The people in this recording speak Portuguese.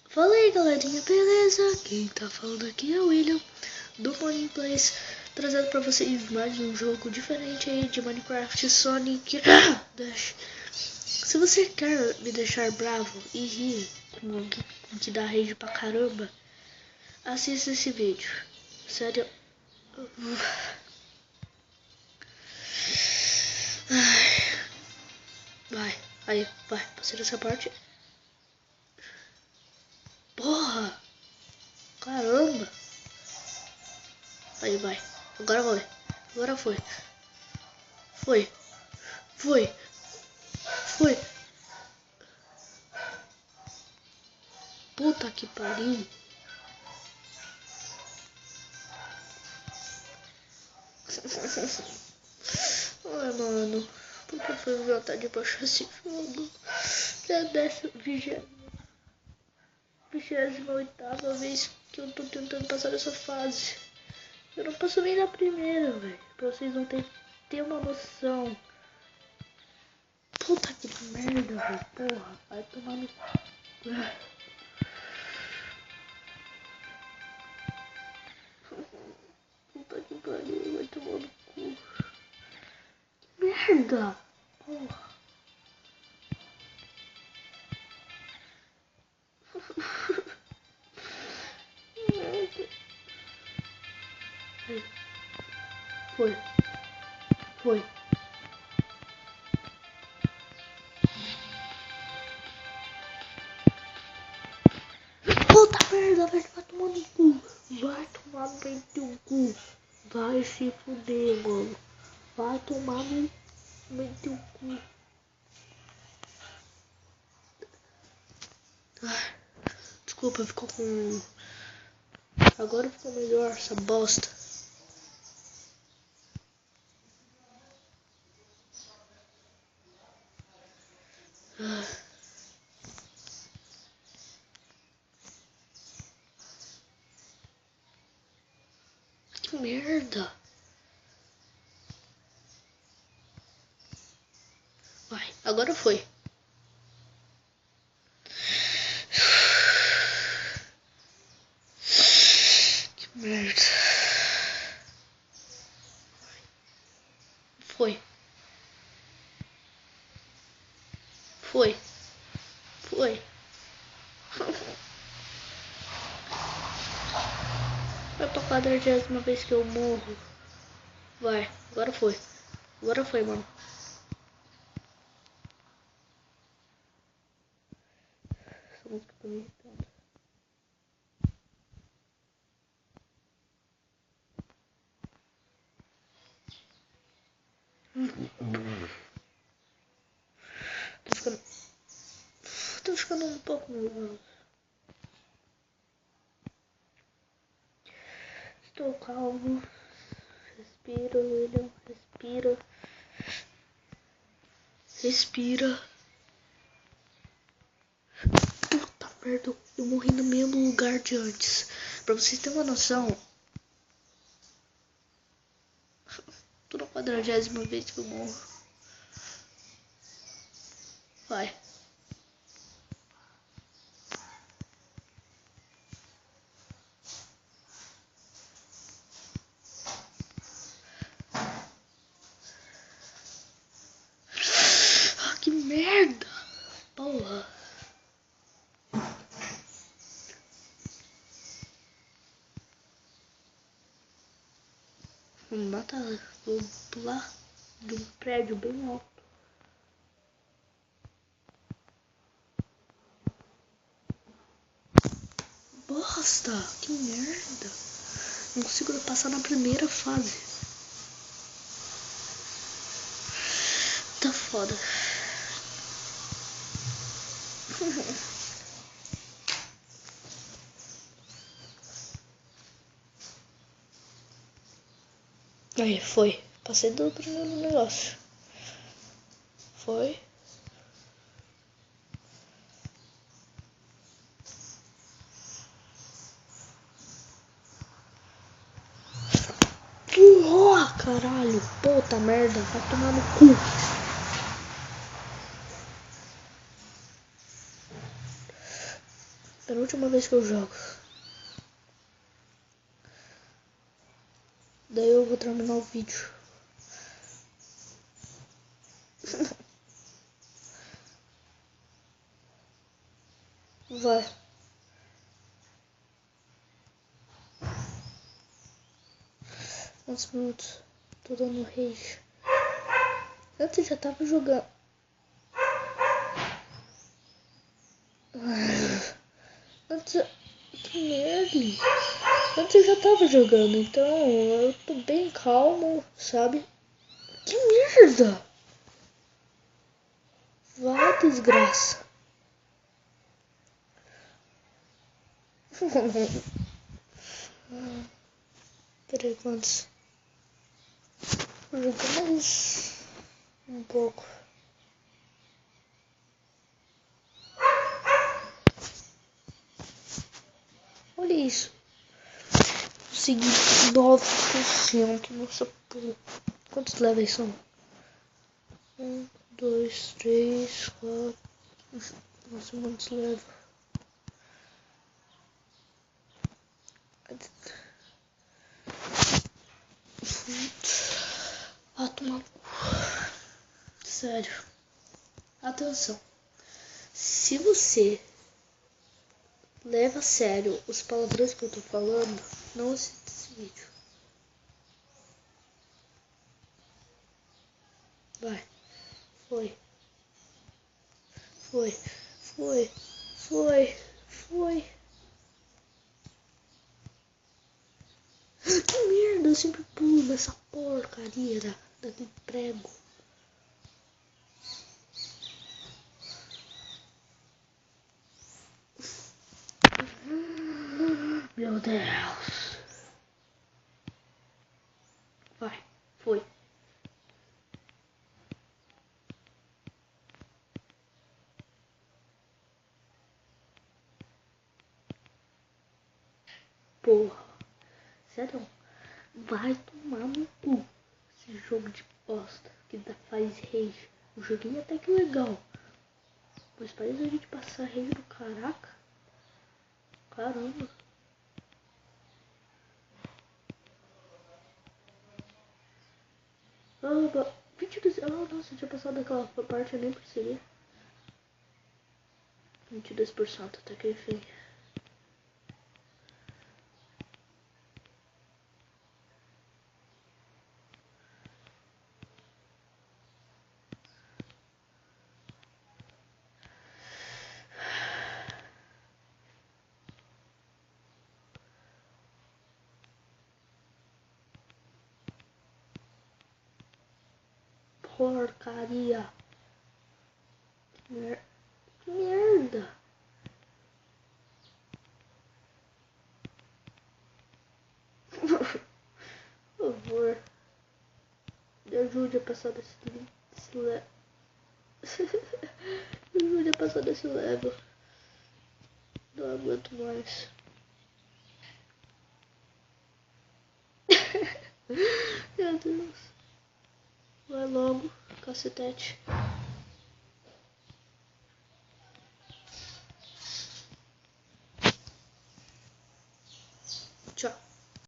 Fala aí galerinha, beleza? Quem tá falando aqui é o William do Morning Plays, trazendo pra vocês mais um jogo diferente aí de Minecraft Sonic Dash. Se você quer me deixar bravo e rir com que dá rage pra caramba, assista esse vídeo. Sério. Vai, passei dessa parte. Porra! Caramba! Aí vai. Agora foi. Agora foi. Foi. Foi. Foi. Puta que pariu. Ai, mano. Por que foi vontade de baixar esse jogo? Já dessa 28ª vez que eu tô tentando passar essa fase. Eu não passo nem na primeira, velho. Pra vocês não ter uma noção. Puta que merda, velho. Porra, vai tomar no... Puta que pariu, vai tomar no cu. Que merda. Porra. Foi. Foi. Puta merda, velho. Vai tomar no cu. Vai tomar no teu cu. Vai se fuder, mano. Vai tomar no teu cu. Desculpa, ficou com... Agora ficou melhor essa bosta. Que merda. Vai, agora foi. Que merda. Foi. Foi. Foi. É pra 40ª vez que eu morro. Vai, agora foi. Agora foi, mano. Essa música tá me irritando. Tô ficando um pouco nervoso. Estou calmo. Respira, William. Respira. Respira. Puta merda, eu morri no mesmo lugar de antes. Pra vocês terem uma noção. Tô na 40ª vez que eu morro. Vai. Ah, que merda. Porra. Vou pular de um prédio bem alto. Bosta, que merda. Não consigo passar na primeira fase. Tá foda. Aí, foi. Passei do primeiro negócio. Foi. Caralho, puta merda, vai tomar no cu. Penúltima vez que eu jogo. Daí eu vou terminar o vídeo. Vai. Quantos minutos? Tô dando rage. Antes eu já tava jogando. Antes. Que merda. Antes eu já tava jogando, então eu tô bem calmo, sabe? Que merda! Vai, desgraça. Peraí, quantos? Vou jogar mais um pouco. Olha isso. Consegui 9%. Nossa, porra. Quantos levels são? 1, 2, 3, 4. Nossa, muitos levels. Ah, toma. Sério. Atenção. Se você leva a sério os palavrões que eu tô falando, não assista esse vídeo. Vai. Foi. Foi. Foi. Foi. Foi. Que merda, eu sempre pulo nessa porcaria daquele prego. Meu Deus. Vai. Foi. Porra. Sério? Vai tomar no cu. Esse jogo de bosta que faz rage. O joguinho até que legal. Mas parece a gente passar rage do caraca. Caramba. Ah, 22. Ah, nossa, tinha passado daquela parte, eu nem percebi. 22% até que enfim. Porcaria. Que merda. Por favor. Me ajude a passar desse level. Me ajude a passar desse level. Não aguento mais. Meu Deus. Vai logo, cacetete.